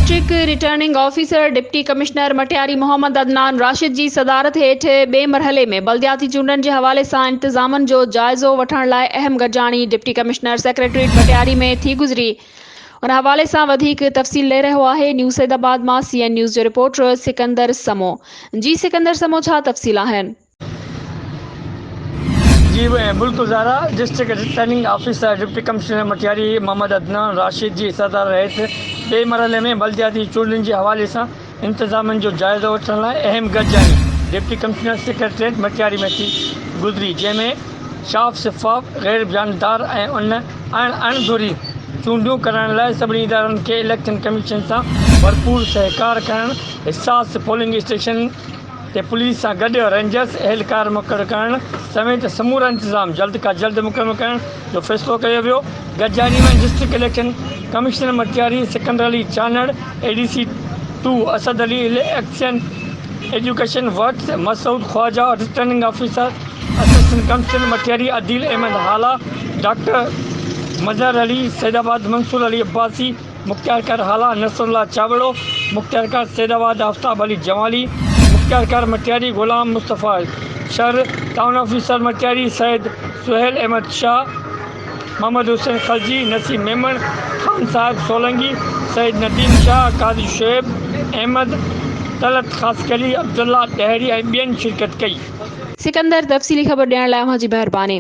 District returning officer deputy commissioner Matiari Mohammad Adnan Rashid जी सदारत हेठ बे मरहले में बल्दियाती चूंडनि के हवाले से इंतजामन जो जायज़ो वठण लाइ अहम गॾिजाणी डिप्टी कमिश्नर सेक्रेटरीट मटियारी में थी गुज़री। उन हवाले से वधिक तफ़सील ले रहो है न्यूज़ सैदाबाद में CN न्यूज़ जो रिपोर्टर सिकंदर समो। जी सिकंदर समो, छा तफ़सील आहिनि? जी बिल्कुल Zara, district returning officer deputy commissioner Matiari Mohammad Adnan Rashid जी सदारत हेठ बे मरहले में बल्दियाती चूंडनि के हवाले से इंतजामन जो जायज़ो वठण लाइ अहम गॾिजाणी डिप्टी कमिश्नर सेक्रेटरीट मटियारी में थी गुज़री, जंहिंमें साफ़ शफ़ाफ़ गैर जानदार उन अणधूरी चूंडियूं करण लाइ सभिनी इदारनि के इलेक्शन कमीशन से भरपूर सहकार करण, हिसास पोलिंग स्टेशन ते पुलिस से गॾु रेंजर्स एहलकार मुक़ररु करण समेत समूरा इंतजाम जल्द का जल्द मुकम्मल करण जो फैसलो किया वियो। गॾिजाणी में district election commissioner Matiari Sikandar Ali Chanar, ADC 2 Asad Ali election education works Masood Khawaja, returning officer assistant commissioner Matiari Adeel Ahmed Hala, doctor Mazhar Ali Saidabad, Mansoor Ali Abbasi, mukhtiarkar Hala Nasrullah Chawro, mukhtiarkar Saidabad Aftab Ali Jamali, mukhtiarkar Matiari Ghulam Mustafa Shar, town officer Matiari Syed Suhail Ahmed Shah, Mohammad Hussain Khalji, Naseem Memon, Khan Sahab Solangi, Syed Nadeem Shah, Qazi Shoaib Ahmad, Talat खासकली, Abdullah डहरी ऐं ॿियनि शिरकत कई। सिकंदर तफ़सीली ख़बर ॾियण लाइ जी मेहरबानी।